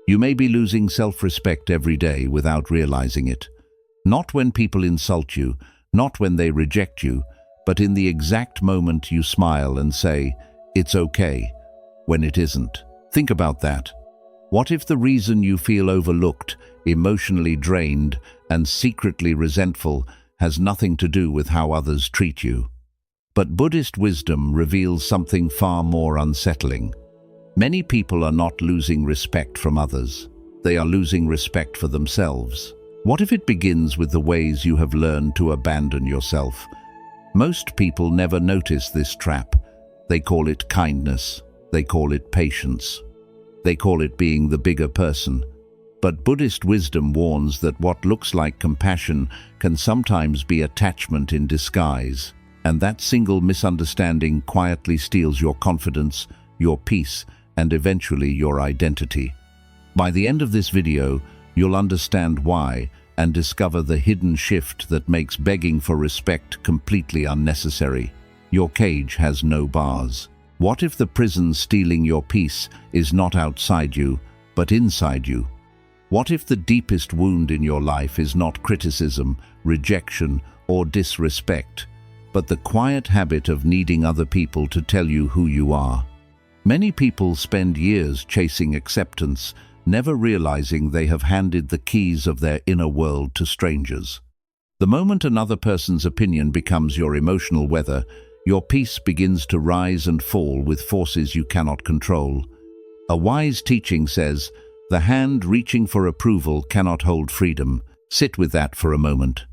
You may be losing self-respect every day without realizing it. Not when people insult you, not when they reject you, but in the exact moment you smile and say, "It's okay," when it isn't. Think about that. What if the reason you feel overlooked, emotionally drained, and secretly resentful has nothing to do with how others treat you? But Buddhist wisdom reveals something far more unsettling. Many people are not losing respect from others. They are losing respect for themselves. What if it begins with the ways you have learned to abandon yourself? Most people never notice this trap. They call it kindness. They call it patience. They call it being the bigger person. But Buddhist wisdom warns that what looks like compassion can sometimes be attachment in disguise. And that single misunderstanding quietly steals your confidence, your peace, and eventually your identity. By the end of this video, you'll understand why and discover the hidden shift that makes begging for respect completely unnecessary. Your cage has no bars. What if the prison stealing your peace is not outside you, but inside you? What if the deepest wound in your life is not criticism, rejection, or disrespect, but the quiet habit of needing other people to tell you who you are? Many people spend years chasing acceptance, never realizing they have handed the keys of their inner world to strangers. The moment another person's opinion becomes your emotional weather, your peace begins to rise and fall with forces you cannot control. A wise teaching says, "The hand reaching for approval cannot hold freedom." Sit with that for a moment.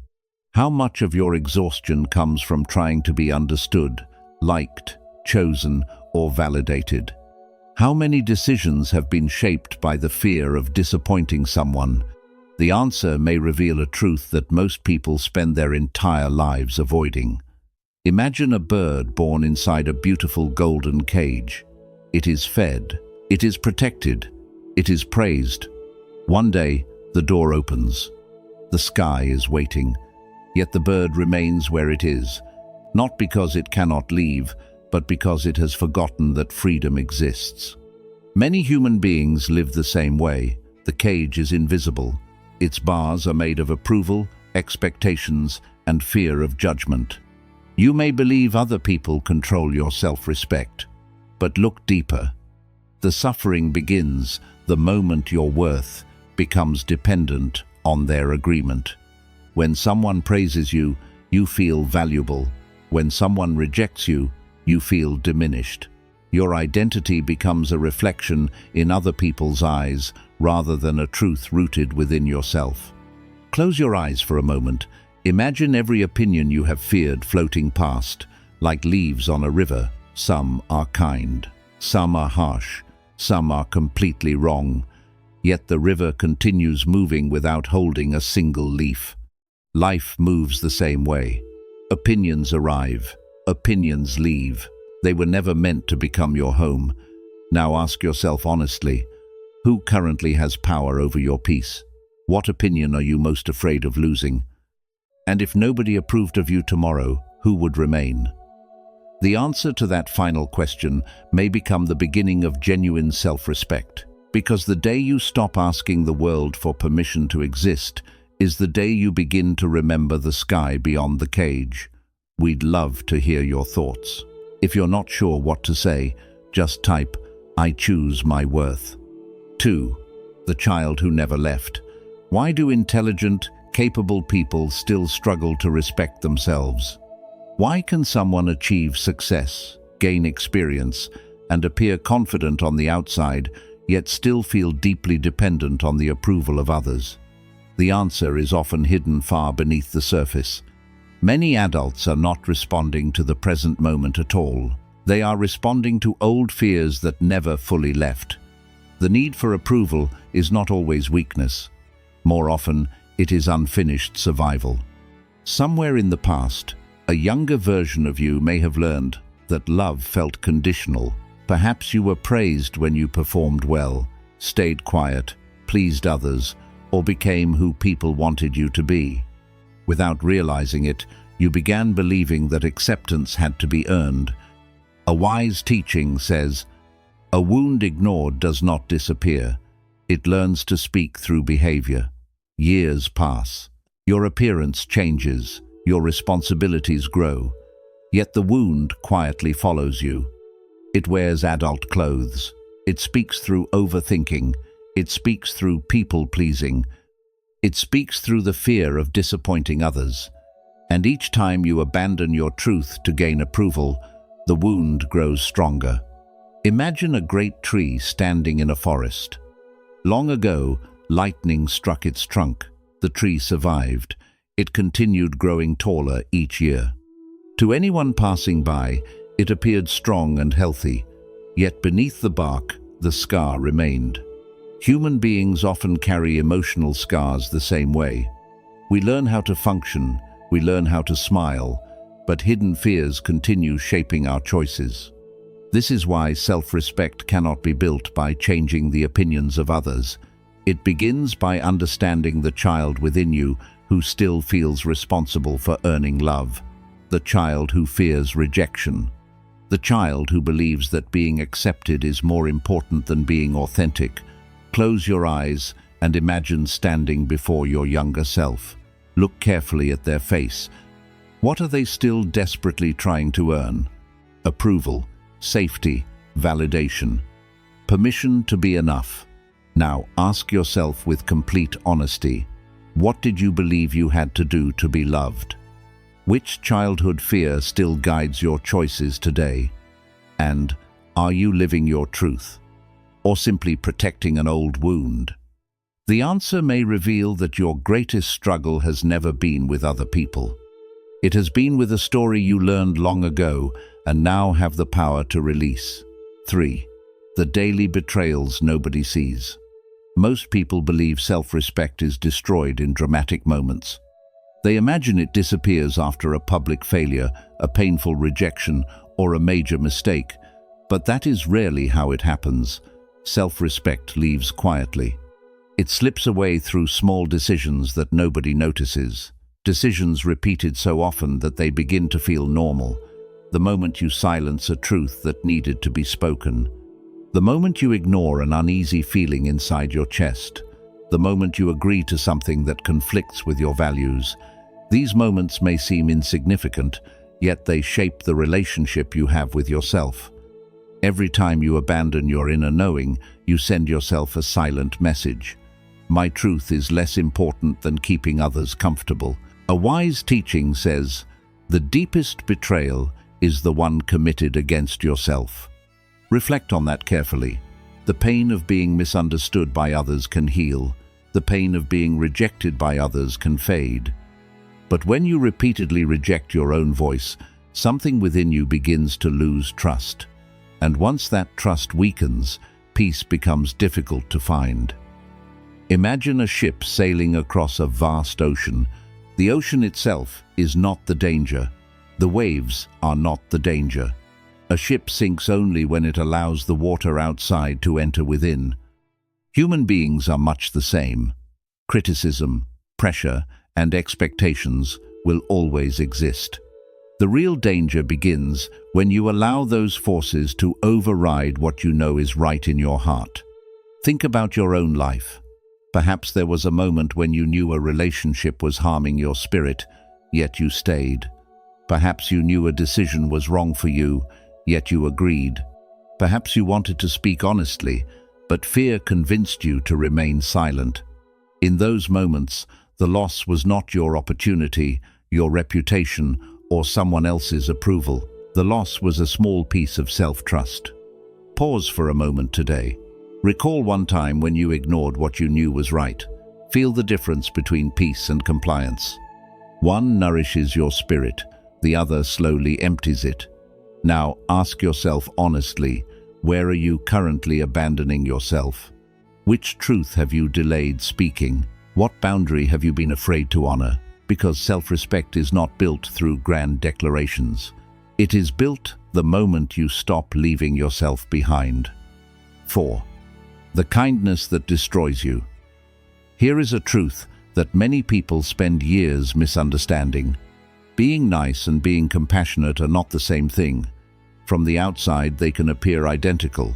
How much of your exhaustion comes from trying to be understood, liked, chosen, or validated? How many decisions have been shaped by the fear of disappointing someone? The answer may reveal a truth that most people spend their entire lives avoiding. Imagine a bird born inside a beautiful golden cage. It is fed, it is protected, it is praised. One day, the door opens. The sky is waiting, yet the bird remains where it is, not because it cannot leave, but because it has forgotten that freedom exists. Many human beings live the same way. The cage is invisible. Its bars are made of approval, expectations, and fear of judgment. You may believe other people control your self-respect, but look deeper. The suffering begins the moment your worth becomes dependent on their agreement. When someone praises you, you feel valuable. When someone rejects you, you feel diminished. Your identity becomes a reflection in other people's eyes rather than a truth rooted within yourself. Close your eyes for a moment. Imagine every opinion you have feared floating past, like leaves on a river. Some are kind, some are harsh, some are completely wrong. Yet the river continues moving without holding a single leaf. Life moves the same way. Opinions arrive, opinions leave. They were never meant to become your home. Now ask yourself honestly, who currently has power over your peace? What opinion are you most afraid of losing? And if nobody approved of you tomorrow, who would remain? The answer to that final question may become the beginning of genuine self-respect, because the day you stop asking the world for permission to exist is the day you begin to remember the sky beyond the cage. We'd love to hear your thoughts. If you're not sure what to say, just type, "I choose my worth." 2. The child who never left. Why do intelligent, capable people still struggle to respect themselves? Why can someone achieve success, gain experience, and appear confident on the outside, yet still feel deeply dependent on the approval of others? The answer is often hidden far beneath the surface. Many adults are not responding to the present moment at all. They are responding to old fears that never fully left. The need for approval is not always weakness. More often, it is unfinished survival. Somewhere in the past, a younger version of you may have learned that love felt conditional. Perhaps you were praised when you performed well, stayed quiet, pleased others, or became who people wanted you to be. Without realizing it, you began believing that acceptance had to be earned. A wise teaching says, "A wound ignored does not disappear. It learns to speak through behavior. Years pass. Your appearance changes. Your responsibilities grow. Yet the wound quietly follows you. It wears adult clothes. It speaks through overthinking. It speaks through people-pleasing. It speaks through the fear of disappointing others. And each time you abandon your truth to gain approval, the wound grows stronger. Imagine a great tree standing in a forest. Long ago, lightning struck its trunk. The tree survived. It continued growing taller each year. To anyone passing by, it appeared strong and healthy. Yet beneath the bark, the scar remained. Human beings often carry emotional scars the same way. We learn how to function, we learn how to smile, but hidden fears continue shaping our choices. This is why self-respect cannot be built by changing the opinions of others. It begins by understanding the child within you who still feels responsible for earning love, the child who fears rejection, the child who believes that being accepted is more important than being authentic. Close your eyes and imagine standing before your younger self. Look carefully at their face. What are they still desperately trying to earn? Approval, safety, validation, permission to be enough. Now ask yourself with complete honesty, what did you believe you had to do to be loved? Which childhood fear still guides your choices today? And are you living your truth, or simply protecting an old wound? The answer may reveal that your greatest struggle has never been with other people. It has been with a story you learned long ago and now have the power to release. 3. The daily betrayals nobody sees. Most people believe self-respect is destroyed in dramatic moments. They imagine it disappears after a public failure, a painful rejection, or a major mistake. But that is rarely how it happens. Self-respect leaves quietly. It slips away through small decisions that nobody notices. Decisions repeated so often that they begin to feel normal. The moment you silence a truth that needed to be spoken. The moment you ignore an uneasy feeling inside your chest. The moment you agree to something that conflicts with your values. These moments may seem insignificant, yet they shape the relationship you have with yourself. Every time you abandon your inner knowing, you send yourself a silent message. My truth is less important than keeping others comfortable. A wise teaching says, the deepest betrayal is the one committed against yourself. Reflect on that carefully. The pain of being misunderstood by others can heal. The pain of being rejected by others can fade. But when you repeatedly reject your own voice, something within you begins to lose trust. And once that trust weakens, peace becomes difficult to find. Imagine a ship sailing across a vast ocean. The ocean itself is not the danger. The waves are not the danger. A ship sinks only when it allows the water outside to enter within. Human beings are much the same. Criticism, pressure, and expectations will always exist. The real danger begins when you allow those forces to override what you know is right in your heart. Think about your own life. Perhaps there was a moment when you knew a relationship was harming your spirit, yet you stayed. Perhaps you knew a decision was wrong for you, yet you agreed. Perhaps you wanted to speak honestly, but fear convinced you to remain silent. In those moments, the loss was not your opportunity, your reputation, or someone else's approval. The loss was a small piece of self-trust. Pause for a moment today. Recall one time when you ignored what you knew was right. Feel the difference between peace and compliance. One nourishes your spirit, the other slowly empties it. Now ask yourself honestly, where are you currently abandoning yourself? Which truth have you delayed speaking? What boundary have you been afraid to honor? Because self-respect is not built through grand declarations. It is built the moment you stop leaving yourself behind. 4. The kindness that destroys you. Here is a truth that many people spend years misunderstanding. Being nice and being compassionate are not the same thing. From the outside, they can appear identical.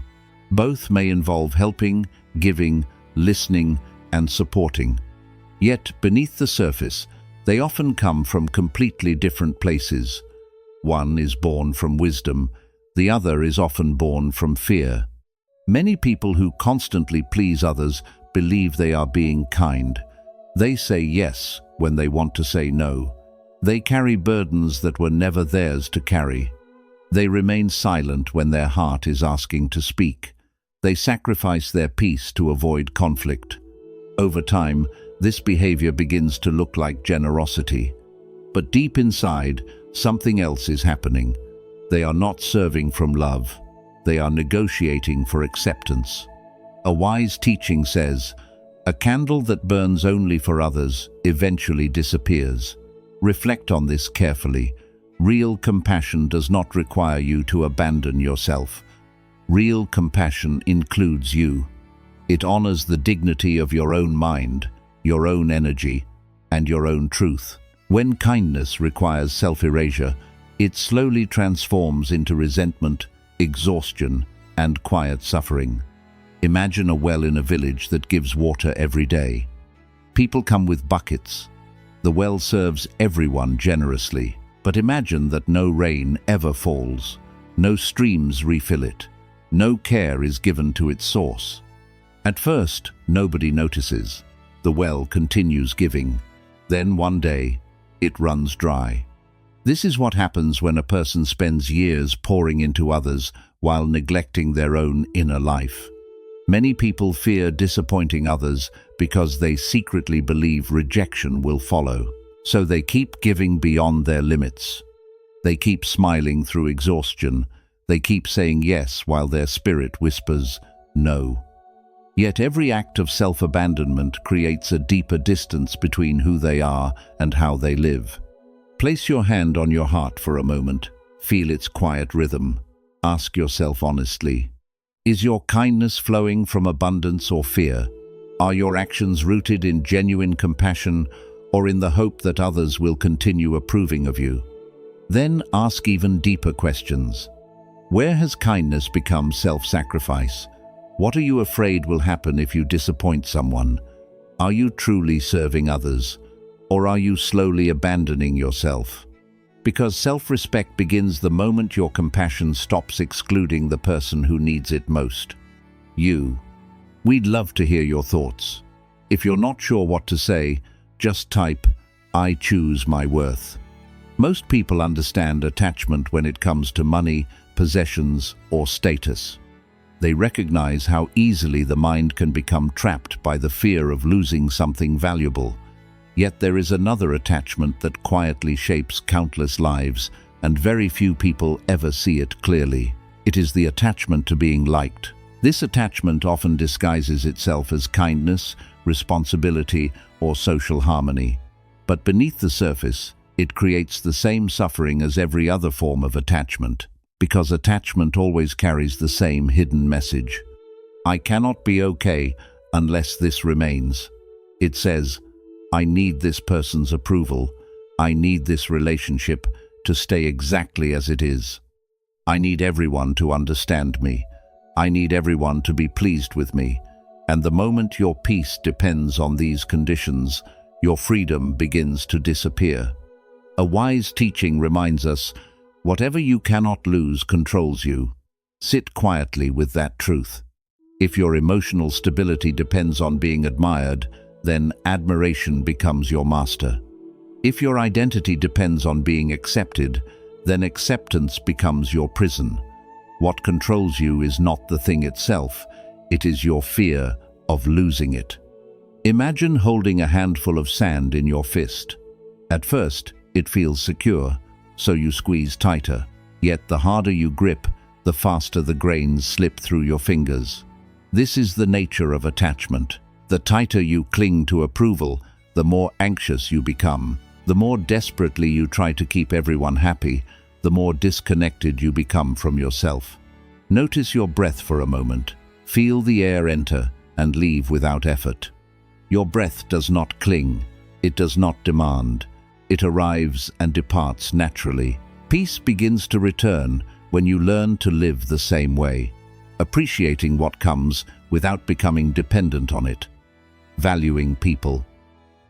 Both may involve helping, giving, listening, and supporting. Yet, beneath the surface, they often come from completely different places. One is born from wisdom, the other is often born from fear. Many people who constantly please others believe they are being kind. They say yes when they want to say no. They carry burdens that were never theirs to carry. They remain silent when their heart is asking to speak. They sacrifice their peace to avoid conflict. Over time, this behavior begins to look like generosity. But deep inside, something else is happening. They are not serving from love. They are negotiating for acceptance. A wise teaching says, "A candle that burns only for others eventually disappears." Reflect on this carefully. Real compassion does not require you to abandon yourself. Real compassion includes you. It honors the dignity of your own mind, your own energy, and your own truth. When kindness requires self-erasure, it slowly transforms into resentment, exhaustion, and quiet suffering. Imagine a well in a village that gives water every day. People come with buckets. The well serves everyone generously. But imagine that no rain ever falls. No streams refill it. No care is given to its source. At first, nobody notices. The well continues giving. Then one day, it runs dry. This is what happens when a person spends years pouring into others while neglecting their own inner life. Many people fear disappointing others because they secretly believe rejection will follow. So they keep giving beyond their limits. They keep smiling through exhaustion. They keep saying yes while their spirit whispers no. Yet every act of self-abandonment creates a deeper distance between who they are and how they live. Place your hand on your heart for a moment. Feel its quiet rhythm. Ask yourself honestly, is your kindness flowing from abundance or fear? Are your actions rooted in genuine compassion or in the hope that others will continue approving of you? Then ask even deeper questions. Where has kindness become self-sacrifice? What are you afraid will happen if you disappoint someone? Are you truly serving others, or are you slowly abandoning yourself? Because self-respect begins the moment your compassion stops excluding the person who needs it most. You. We'd love to hear your thoughts. If you're not sure what to say, just type, "I choose my worth." Most people understand attachment when it comes to money, possessions, or status. They recognize how easily the mind can become trapped by the fear of losing something valuable. Yet there is another attachment that quietly shapes countless lives, and very few people ever see it clearly. It is the attachment to being liked. This attachment often disguises itself as kindness, responsibility, or social harmony. But beneath the surface, it creates the same suffering as every other form of attachment, because attachment always carries the same hidden message. I cannot be okay unless this remains. It says, I need this person's approval. I need this relationship to stay exactly as it is. I need everyone to understand me. I need everyone to be pleased with me. And the moment your peace depends on these conditions, your freedom begins to disappear. A wise teaching reminds us, whatever you cannot lose controls you. Sit quietly with that truth. If your emotional stability depends on being admired, then admiration becomes your master. If your identity depends on being accepted, then acceptance becomes your prison. What controls you is not the thing itself, it is your fear of losing it. Imagine holding a handful of sand in your fist. At first, it feels secure, so you squeeze tighter. Yet the harder you grip, the faster the grains slip through your fingers. This is the nature of attachment. The tighter you cling to approval, the more anxious you become. The more desperately you try to keep everyone happy, the more disconnected you become from yourself. Notice your breath for a moment. Feel the air enter and leave without effort. Your breath does not cling. It does not demand. It arrives and departs naturally. Peace begins to return when you learn to live the same way, appreciating what comes without becoming dependent on it. Valuing people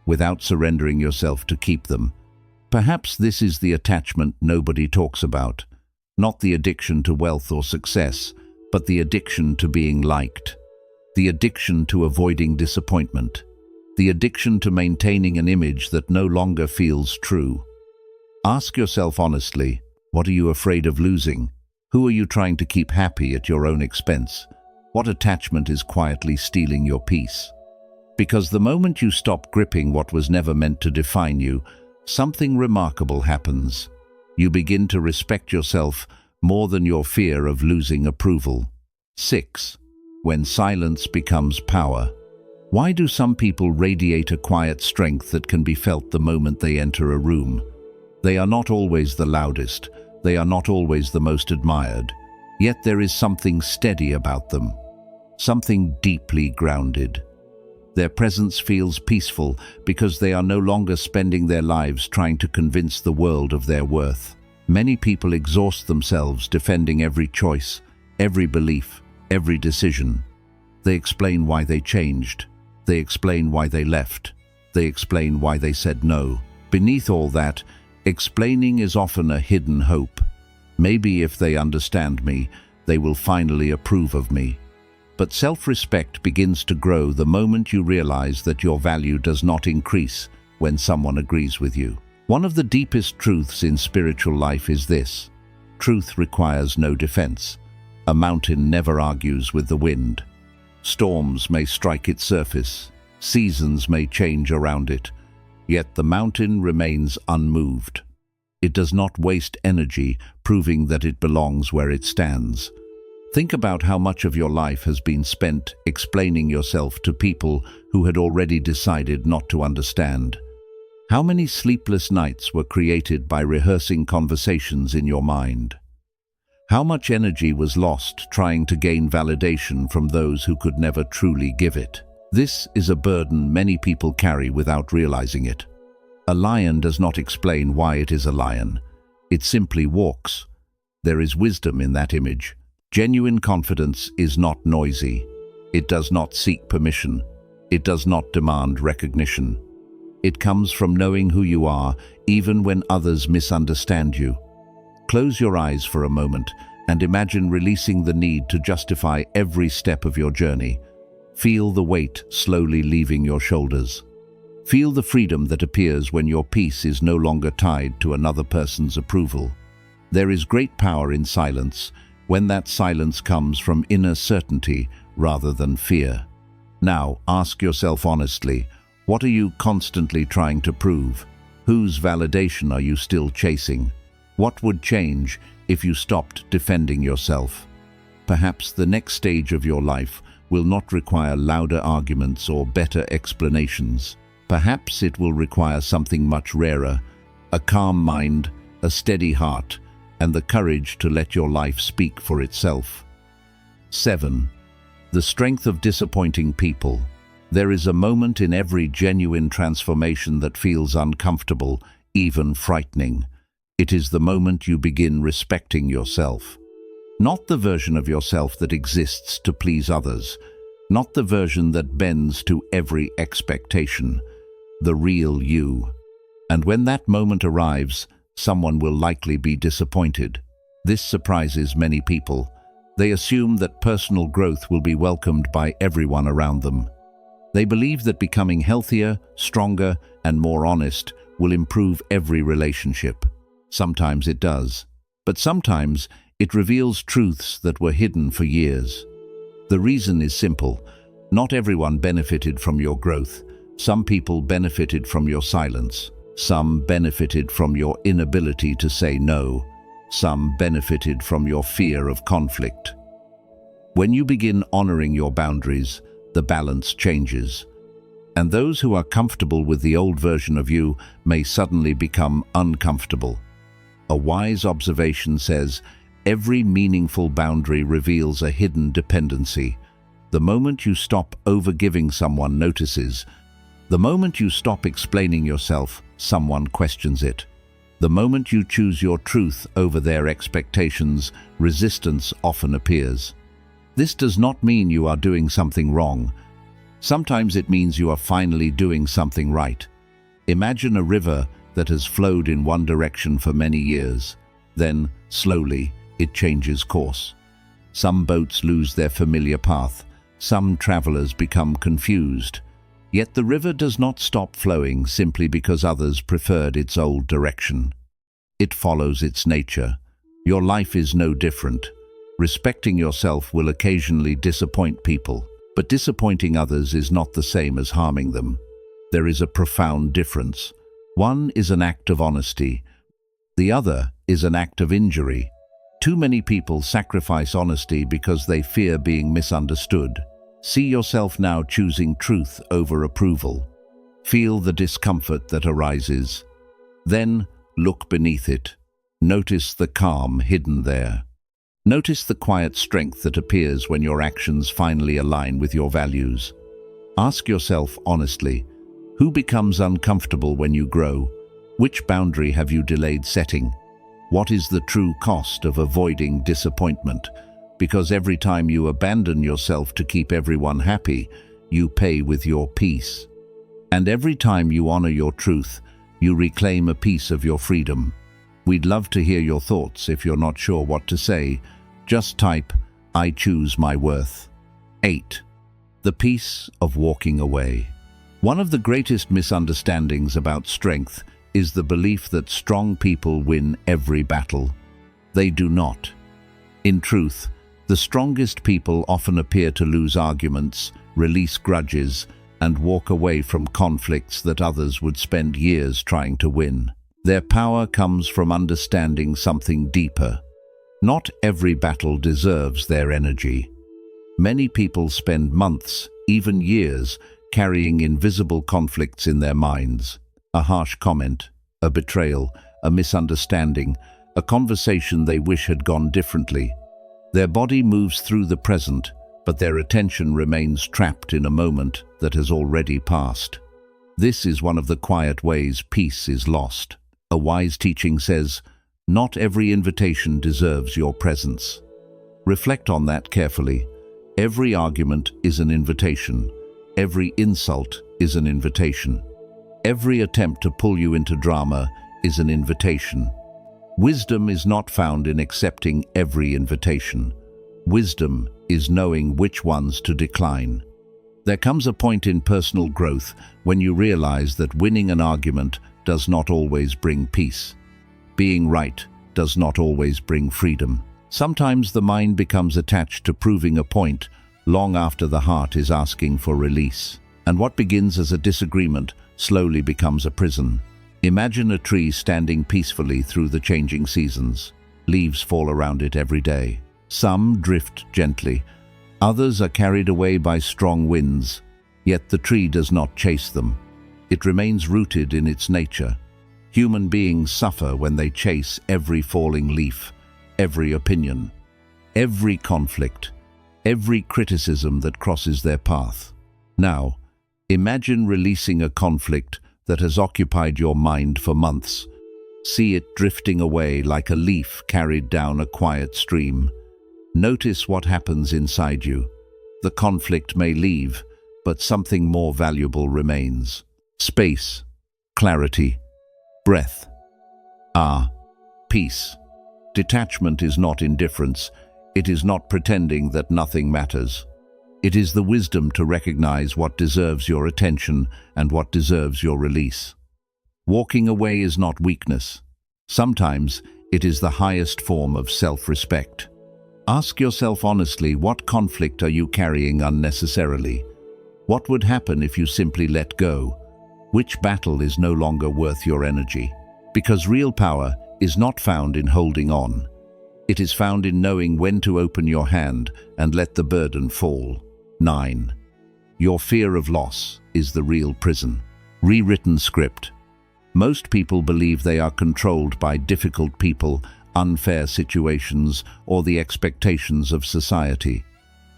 without surrendering yourself to keep them. Perhaps this is the attachment nobody talks about. Not the addiction to wealth or success, but the addiction to being liked. The addiction to avoiding disappointment. The addiction to maintaining an image that no longer feels true. Ask yourself honestly, what are you afraid of losing? Who are you trying to keep happy at your own expense? What attachment is quietly stealing your peace? Because the moment you stop gripping what was never meant to define you, something remarkable happens. You begin to respect yourself more than your fear of losing approval. 6. When silence becomes power. Why do some people radiate a quiet strength that can be felt the moment they enter a room? They are not always the loudest, they are not always the most admired, yet there is something steady about them, something deeply grounded. Their presence feels peaceful because they are no longer spending their lives trying to convince the world of their worth. Many people exhaust themselves defending every choice, every belief, every decision. They explain why they changed. They explain why they left. They explain why they said no. Beneath all that, explaining is often a hidden hope. Maybe if they understand me, they will finally approve of me. But self-respect begins to grow the moment you realize that your value does not increase when someone agrees with you. One of the deepest truths in spiritual life is this: truth requires no defense. A mountain never argues with the wind. Storms may strike its surface, seasons may change around it, yet the mountain remains unmoved. It does not waste energy proving that it belongs where it stands. Think about how much of your life has been spent explaining yourself to people who had already decided not to understand. How many sleepless nights were created by rehearsing conversations in your mind? How much energy was lost trying to gain validation from those who could never truly give it? This is a burden many people carry without realizing it. A lion does not explain why it is a lion. It simply walks. There is wisdom in that image. Genuine confidence is not noisy. It does not seek permission. It does not demand recognition. It comes from knowing who you are, even when others misunderstand you. Close your eyes for a moment and imagine releasing the need to justify every step of your journey. Feel the weight slowly leaving your shoulders. Feel the freedom that appears when your peace is no longer tied to another person's approval. There is great power in silence, when that silence comes from inner certainty rather than fear. Now, ask yourself honestly, what are you constantly trying to prove? Whose validation are you still chasing? What would change if you stopped defending yourself? Perhaps the next stage of your life will not require louder arguments or better explanations. Perhaps it will require something much rarer: a calm mind, a steady heart, and the courage to let your life speak for itself. 7. The strength of disappointing people. There is a moment in every genuine transformation that feels uncomfortable, even frightening. It is the moment you begin respecting yourself. Not the version of yourself that exists to please others, not the version that bends to every expectation, the real you. And when that moment arrives, someone will likely be disappointed. This surprises many people. They assume that personal growth will be welcomed by everyone around them. They believe that becoming healthier, stronger, and more honest will improve every relationship. Sometimes it does, but sometimes it reveals truths that were hidden for years. The reason is simple. Not everyone benefited from your growth. Some people benefited from your silence. Some benefited from your inability to say no. Some benefited from your fear of conflict. When you begin honoring your boundaries, the balance changes. And those who are comfortable with the old version of you may suddenly become uncomfortable. A wise observation says, every meaningful boundary reveals a hidden dependency. The moment you stop overgiving, someone notices. The moment you stop explaining yourself, someone questions it. The moment you choose your truth over their expectations, resistance often appears. This does not mean you are doing something wrong. Sometimes it means you are finally doing something right. Imagine a river that has flowed in one direction for many years. Then, slowly, it changes course. Some boats lose their familiar path. Some travelers become confused. Yet the river does not stop flowing simply because others preferred its old direction. It follows its nature. Your life is no different. Respecting yourself will occasionally disappoint people, but disappointing others is not the same as harming them. There is a profound difference. One is an act of honesty. The other is an act of injury. Too many people sacrifice honesty because they fear being misunderstood. See yourself now choosing truth over approval. Feel the discomfort that arises. Then look beneath it. Notice the calm hidden there. Notice the quiet strength that appears when your actions finally align with your values. Ask yourself honestly, who becomes uncomfortable when you grow? Which boundary have you delayed setting? What is the true cost of avoiding disappointment? Because every time you abandon yourself to keep everyone happy, you pay with your peace. And every time you honor your truth, you reclaim a piece of your freedom. We'd love to hear your thoughts. If you're not sure what to say, just type, "I choose my worth." 8. The peace of walking away. One of the greatest misunderstandings about strength is the belief that strong people win every battle. They do not. In truth, the strongest people often appear to lose arguments, release grudges, and walk away from conflicts that others would spend years trying to win. Their power comes from understanding something deeper. Not every battle deserves their energy. Many people spend months, even years, carrying invisible conflicts in their minds. A harsh comment, a betrayal, a misunderstanding, a conversation they wish had gone differently. Their body moves through the present, but their attention remains trapped in a moment that has already passed. This is one of the quiet ways peace is lost. A wise teaching says, "Not every invitation deserves your presence." Reflect on that carefully. Every argument is an invitation. Every insult is an invitation. Every attempt to pull you into drama is an invitation. Wisdom is not found in accepting every invitation. Wisdom is knowing which ones to decline. There comes a point in personal growth when you realize that winning an argument does not always bring peace. Being right does not always bring freedom. Sometimes the mind becomes attached to proving a point long after the heart is asking for release. And what begins as a disagreement slowly becomes a prison. Imagine a tree standing peacefully through the changing seasons. Leaves fall around it every day. Some drift gently. Others are carried away by strong winds. Yet the tree does not chase them. It remains rooted in its nature. Human beings suffer when they chase every falling leaf, every opinion, every conflict, every criticism that crosses their path. Now, imagine releasing a conflict that has occupied your mind for months. See it drifting away like a leaf carried down a quiet stream. Notice what happens inside you. The conflict may leave, but something more valuable remains. Space, clarity, breath. Peace. Detachment is not indifference. It is not pretending that nothing matters. It is the wisdom to recognize what deserves your attention and what deserves your release. Walking away is not weakness. Sometimes it is the highest form of self-respect. Ask yourself honestly, what conflict are you carrying unnecessarily? What would happen if you simply let go? Which battle is no longer worth your energy? Because real power is not found in holding on. It is found in knowing when to open your hand and let the burden fall. 9. Your fear of loss is the real prison. Rewritten script. Most people believe they are controlled by difficult people, unfair situations, or the expectations of society.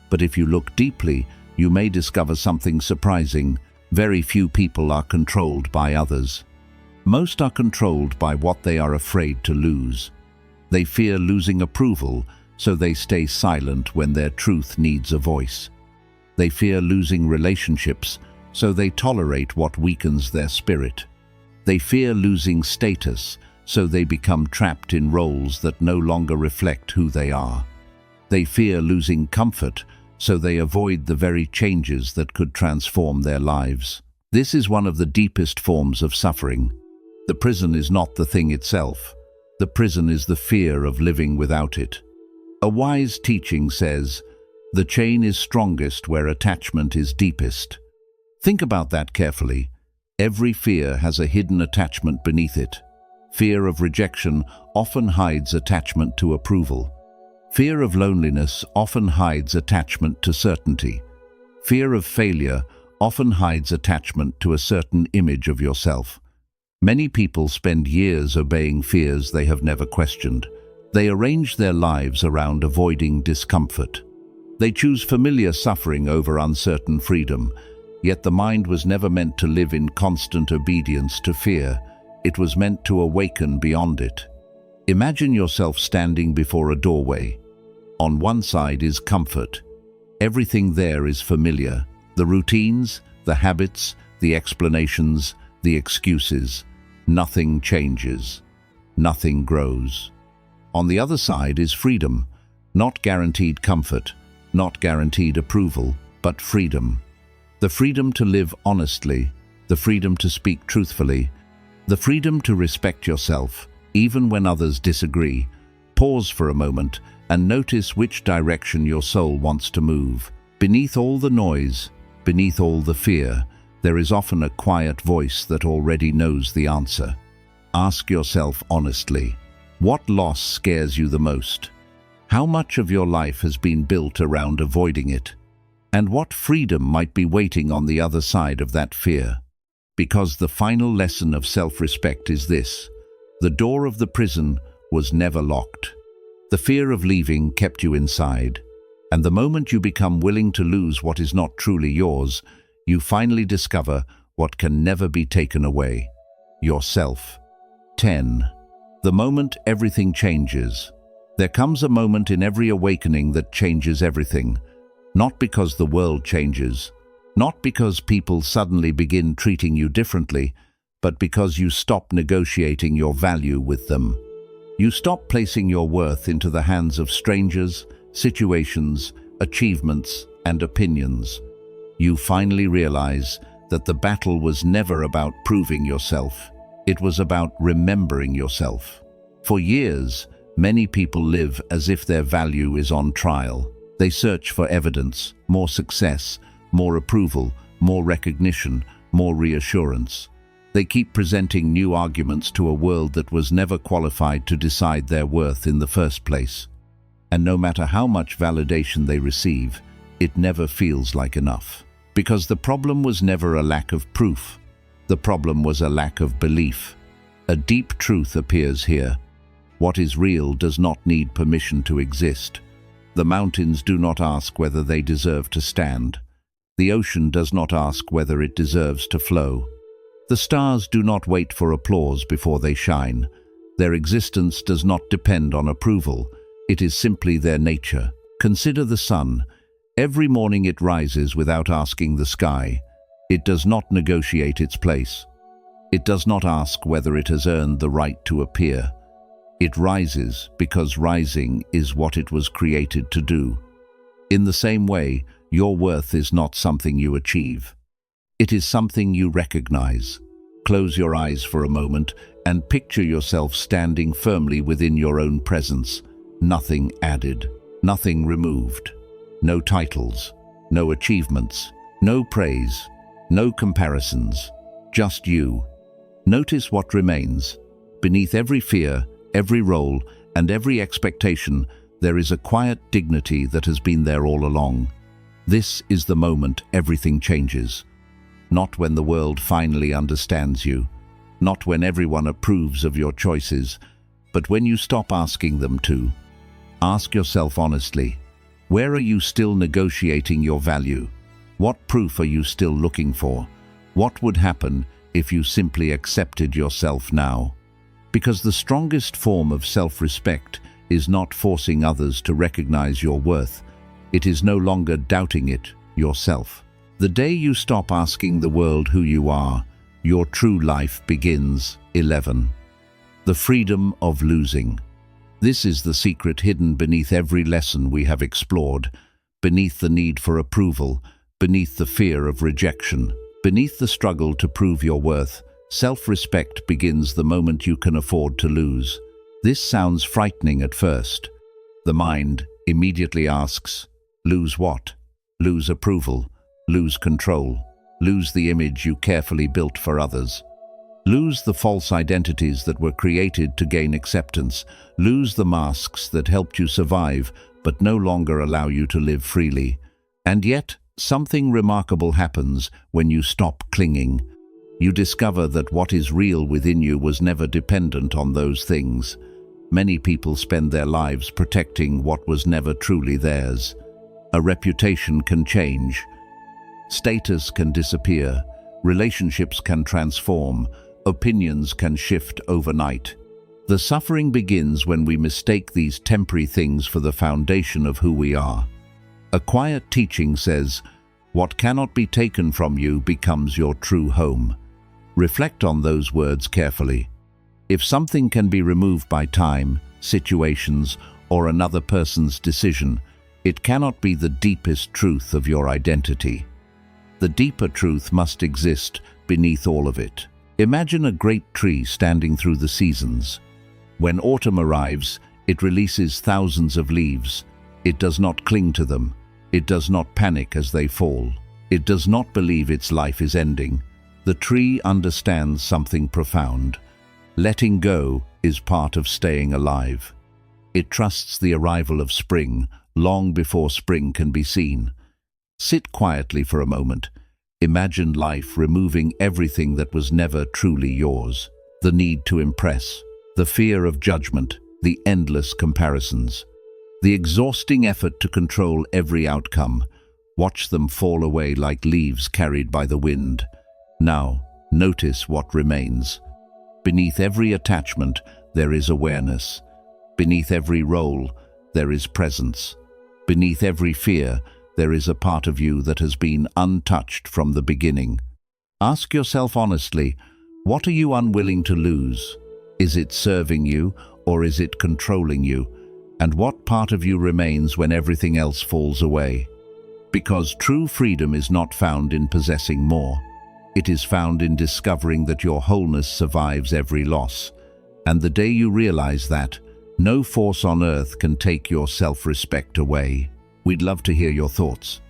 But if you look deeply, you may discover something surprising. Very few people are controlled by others. Most are controlled by what they are afraid to lose. They fear losing approval, so they stay silent when their truth needs a voice. They fear losing relationships, so they tolerate what weakens their spirit. They fear losing status, so they become trapped in roles that no longer reflect who they are. They fear losing comfort, so they avoid the very changes that could transform their lives. This is one of the deepest forms of suffering. The prison is not the thing itself. The prison is the fear of living without it. A wise teaching says, "The chain is strongest where attachment is deepest." Think about that carefully. Every fear has a hidden attachment beneath it. Fear of rejection often hides attachment to approval. Fear of loneliness often hides attachment to certainty. Fear of failure often hides attachment to a certain image of yourself. Many people spend years obeying fears they have never questioned. They arrange their lives around avoiding discomfort. They choose familiar suffering over uncertain freedom, yet the mind was never meant to live in constant obedience to fear. It was meant to awaken beyond it. Imagine yourself standing before a doorway. On one side is comfort. Everything there is familiar. The routines, the habits, the explanations, the excuses. Nothing changes. Nothing grows. On the other side is freedom. Not guaranteed comfort, not guaranteed approval, but freedom. The freedom to live honestly, the freedom to speak truthfully, the freedom to respect yourself, even when others disagree. Pause for a moment and notice which direction your soul wants to move. Beneath all the noise, beneath all the fear, there is often a quiet voice that already knows the answer. Ask yourself honestly, what loss scares you the most? How much of your life has been built around avoiding it? And what freedom might be waiting on the other side of that fear? Because the final lesson of self-respect is this: the door of the prison was never locked. The fear of leaving kept you inside, and the moment you become willing to lose what is not truly yours, you finally discover what can never be taken away: yourself. 10. The moment everything changes. There comes a moment in every awakening that changes everything. Not because the world changes, not because people suddenly begin treating you differently, but because you stop negotiating your value with them. You stop placing your worth into the hands of strangers, situations, achievements, and opinions. You finally realize that the battle was never about proving yourself. It was about remembering yourself. For years, many people live as if their value is on trial. They search for evidence, more success, more approval, more recognition, more reassurance. They keep presenting new arguments to a world that was never qualified to decide their worth in the first place. And no matter how much validation they receive, it never feels like enough. Because the problem was never a lack of proof. The problem was a lack of belief. A deep truth appears here. What is real does not need permission to exist. The mountains do not ask whether they deserve to stand. The ocean does not ask whether it deserves to flow. The stars do not wait for applause before they shine. Their existence does not depend on approval. It is simply their nature. Consider the sun. Every morning it rises without asking the sky. It does not negotiate its place. It does not ask whether it has earned the right to appear. It rises because rising is what it was created to do. In the same way, your worth is not something you achieve. It is something you recognize. Close your eyes for a moment and picture yourself standing firmly within your own presence. Nothing added, nothing removed. No titles, no achievements, no praise, no comparisons, just you. Notice what remains. Beneath every fear, every role, and every expectation, there is a quiet dignity that has been there all along. This is the moment everything changes. Not when the world finally understands you, not when everyone approves of your choices, but when you stop asking them to. Ask yourself honestly, where are you still negotiating your value? What proof are you still looking for? What would happen if you simply accepted yourself now? Because the strongest form of self-respect is not forcing others to recognize your worth. It is no longer doubting it yourself. The day you stop asking the world who you are, your true life begins. 11. The freedom of losing. This is the secret hidden beneath every lesson we have explored, beneath the need for approval, beneath the fear of rejection, beneath the struggle to prove your worth. Self-respect begins the moment you can afford to lose. This sounds frightening at first. The mind immediately asks, lose what? Lose approval, lose control, lose the image you carefully built for others. Lose the false identities that were created to gain acceptance. Lose the masks that helped you survive but no longer allow you to live freely. And yet, something remarkable happens when you stop clinging. You discover that what is real within you was never dependent on those things. Many people spend their lives protecting what was never truly theirs. A reputation can change. Status can disappear. Relationships can transform. Opinions can shift overnight. The suffering begins when we mistake these temporary things for the foundation of who we are. A quiet teaching says, what cannot be taken from you becomes your true home. Reflect on those words carefully. If something can be removed by time, situations, or another person's decision, it cannot be the deepest truth of your identity. The deeper truth must exist beneath all of it. Imagine a great tree standing through the seasons. When autumn arrives, it releases thousands of leaves. It does not cling to them. It does not panic as they fall. It does not believe its life is ending. The tree understands something profound. Letting go is part of staying alive. It trusts the arrival of spring long before spring can be seen. Sit quietly for a moment. Imagine life removing everything that was never truly yours. The need to impress, the fear of judgment, the endless comparisons, the exhausting effort to control every outcome. Watch them fall away like leaves carried by the wind. Now, notice what remains. Beneath every attachment, there is awareness. Beneath every role, there is presence. Beneath every fear, there is a part of you that has been untouched from the beginning. Ask yourself honestly, what are you unwilling to lose? Is it serving you, or is it controlling you? And what part of you remains when everything else falls away? Because true freedom is not found in possessing more. It is found in discovering that your wholeness survives every loss. And the day you realize that, no force on earth can take your self-respect away. We'd love to hear your thoughts.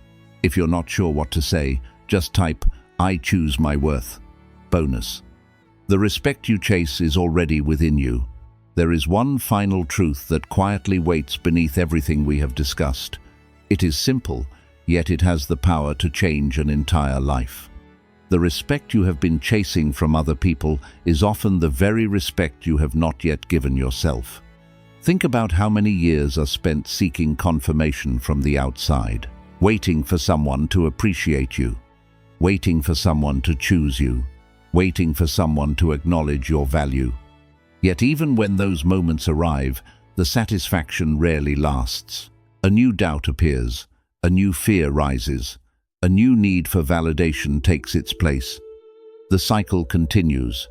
If you're not sure what to say, just type, I choose my worth. Bonus. The respect you chase is already within you. There is one final truth that quietly waits beneath everything we have discussed. It is simple, yet it has the power to change an entire life. The respect you have been chasing from other people is often the very respect you have not yet given yourself. Think about how many years are spent seeking confirmation from the outside, waiting for someone to appreciate you, waiting for someone to choose you, waiting for someone to acknowledge your value. Yet even when those moments arrive, the satisfaction rarely lasts. A new doubt appears, a new fear rises, a new need for validation takes its place. The cycle continues.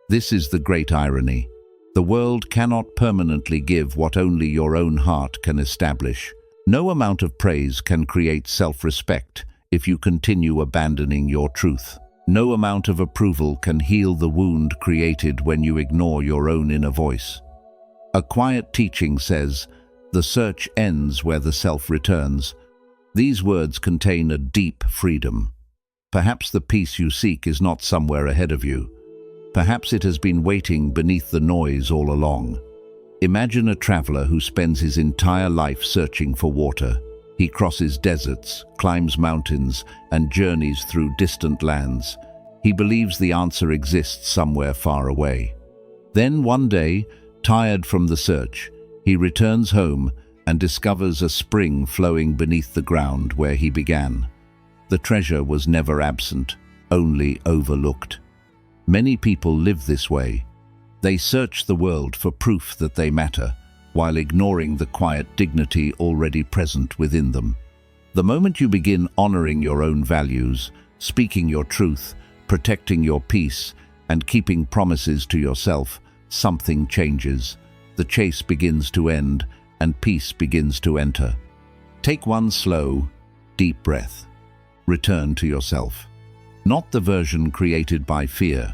This is the great irony. The world cannot permanently give what only your own heart can establish. No amount of praise can create self-respect if you continue abandoning your truth. No amount of approval can heal the wound created when you ignore your own inner voice. A quiet teaching says, the search ends where the self returns. These words contain a deep freedom. Perhaps the peace you seek is not somewhere ahead of you. Perhaps it has been waiting beneath the noise all along. Imagine a traveler who spends his entire life searching for water. He crosses deserts, climbs mountains, and journeys through distant lands. He believes the answer exists somewhere far away. Then one day, tired from the search, he returns home and discovers a spring flowing beneath the ground where he began. The treasure was never absent, only overlooked. Many people live this way. They search the world for proof that they matter, while ignoring the quiet dignity already present within them. The moment you begin honoring your own values, speaking your truth, protecting your peace, and keeping promises to yourself, something changes. The chase begins to end, and peace begins to enter. Take one slow, deep breath. Return to yourself. Not the version created by fear,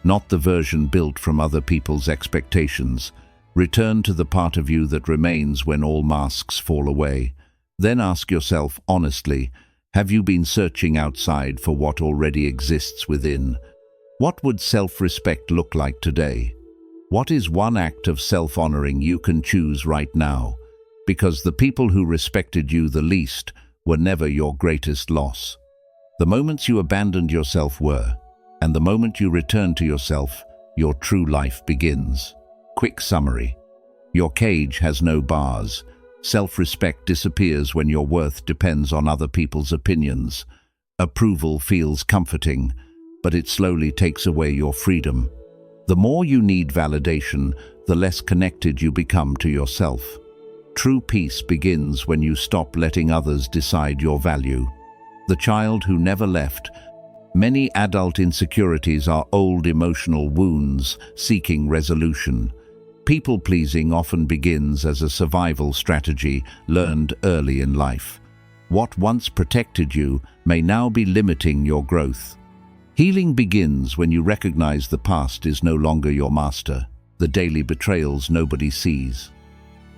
not the version built from other people's expectations. Return to the part of you that remains when all masks fall away. Then ask yourself honestly, have you been searching outside for what already exists within? What would self-respect look like today? What is one act of self-honoring you can choose right now? Because the people who respected you the least were never your greatest loss. The moments you abandoned yourself were, and the moment you return to yourself, your true life begins. Quick summary. Your cage has no bars. Self-respect disappears when your worth depends on other people's opinions. Approval feels comforting, but it slowly takes away your freedom. The more you need validation, the less connected you become to yourself. True peace begins when you stop letting others decide your value. The child who never left. Many adult insecurities are old emotional wounds seeking resolution. People-pleasing often begins as a survival strategy learned early in life. What once protected you may now be limiting your growth. Healing begins when you recognize the past is no longer your master, the daily betrayals nobody sees.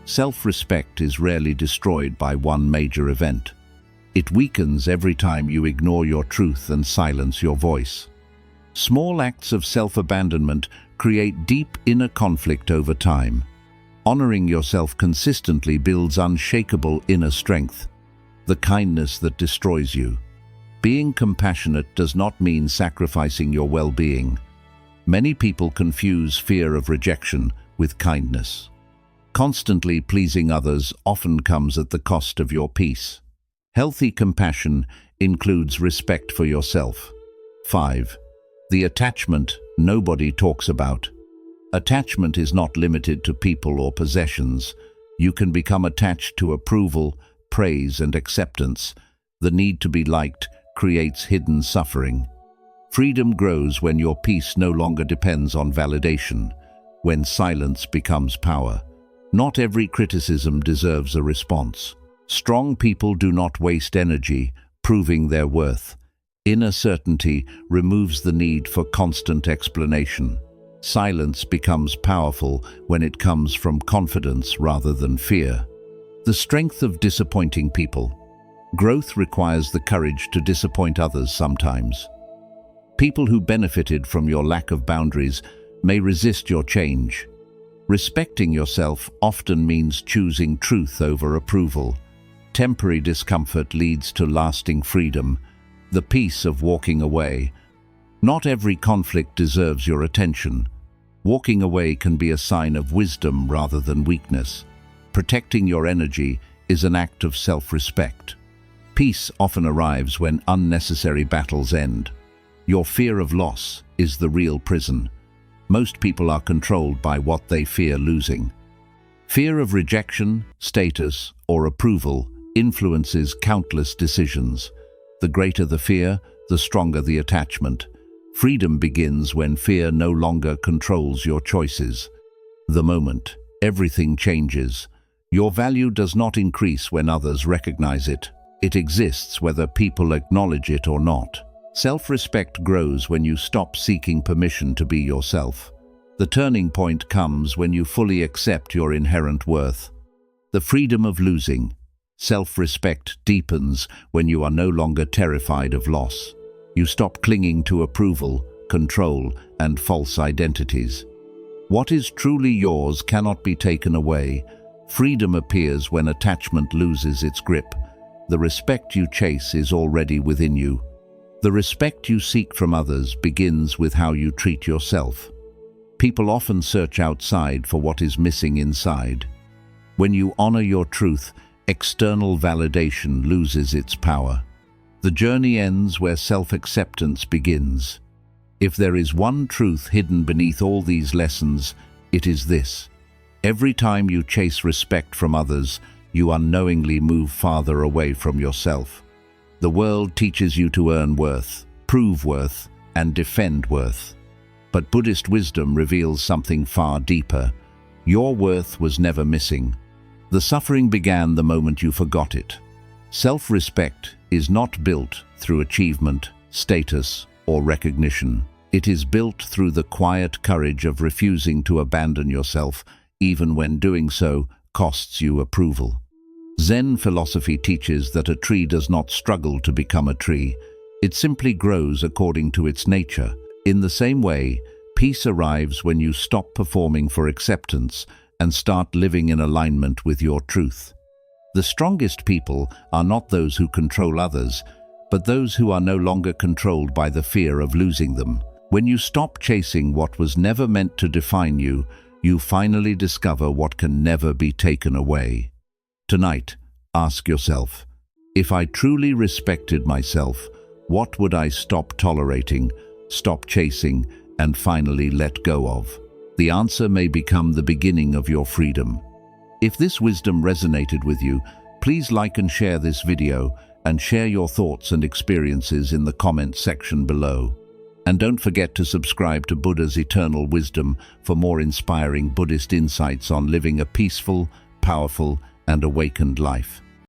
Self-respect is rarely destroyed by one major event. It weakens every time you ignore your truth and silence your voice. Small acts of self-abandonment create deep inner conflict over time. Honoring yourself consistently builds unshakable inner strength, the kindness that destroys you. Being compassionate does not mean sacrificing your well-being. Many people confuse fear of rejection with kindness. Constantly pleasing others often comes at the cost of your peace. Healthy compassion includes respect for yourself. 5. The attachment nobody talks about. Attachment is not limited to people or possessions. You can become attached to approval, praise, and acceptance. The need to be liked creates hidden suffering. Freedom grows when your peace no longer depends on validation, when silence becomes power. Not every criticism deserves a response. Strong people do not waste energy proving their worth. Inner certainty removes the need for constant explanation. Silence becomes powerful when it comes from confidence rather than fear. The strength of disappointing people. Growth requires the courage to disappoint others sometimes. People who benefited from your lack of boundaries may resist your change. Respecting yourself often means choosing truth over approval. Temporary discomfort leads to lasting freedom, the peace of walking away. Not every conflict deserves your attention. Walking away can be a sign of wisdom rather than weakness. Protecting your energy is an act of self-respect. Peace often arrives when unnecessary battles end. Your fear of loss is the real prison. Most people are controlled by what they fear losing. Fear of rejection, status, or approval influences countless decisions. The greater the fear, the stronger the attachment. Freedom begins when fear no longer controls your choices. The moment everything changes. Your value does not increase when others recognize it. It exists whether people acknowledge it or not. Self-respect grows when you stop seeking permission to be yourself. The turning point comes when you fully accept your inherent worth. The freedom of losing. Self-respect deepens when you are no longer terrified of loss. You stop clinging to approval, control, and false identities. What is truly yours cannot be taken away. Freedom appears when attachment loses its grip. The respect you chase is already within you. The respect you seek from others begins with how you treat yourself. People often search outside for what is missing inside. When you honor your truth, external validation loses its power. The journey ends where self-acceptance begins. If there is one truth hidden beneath all these lessons, it is this: Every time you chase respect from others, you unknowingly move farther away from yourself. The world teaches you to earn worth, prove worth, and defend worth. But Buddhist wisdom reveals something far deeper. Your worth was never missing. The suffering began the moment you forgot it. Self-respect is not built through achievement, status, or recognition. It is built through the quiet courage of refusing to abandon yourself, even when doing so costs you approval. Zen philosophy teaches that a tree does not struggle to become a tree. It simply grows according to its nature. In the same way, peace arrives when you stop performing for acceptance and start living in alignment with your truth. The strongest people are not those who control others, but those who are no longer controlled by the fear of losing them. When you stop chasing what was never meant to define you, you finally discover what can never be taken away. Tonight, ask yourself, if I truly respected myself, what would I stop tolerating, stop chasing, and finally let go of? The answer may become the beginning of your freedom. If this wisdom resonated with you, please like and share this video and share your thoughts and experiences in the comment section below. And don't forget to subscribe to Buddha's Eternal Wisdom for more inspiring Buddhist insights on living a peaceful, powerful, and awakened life.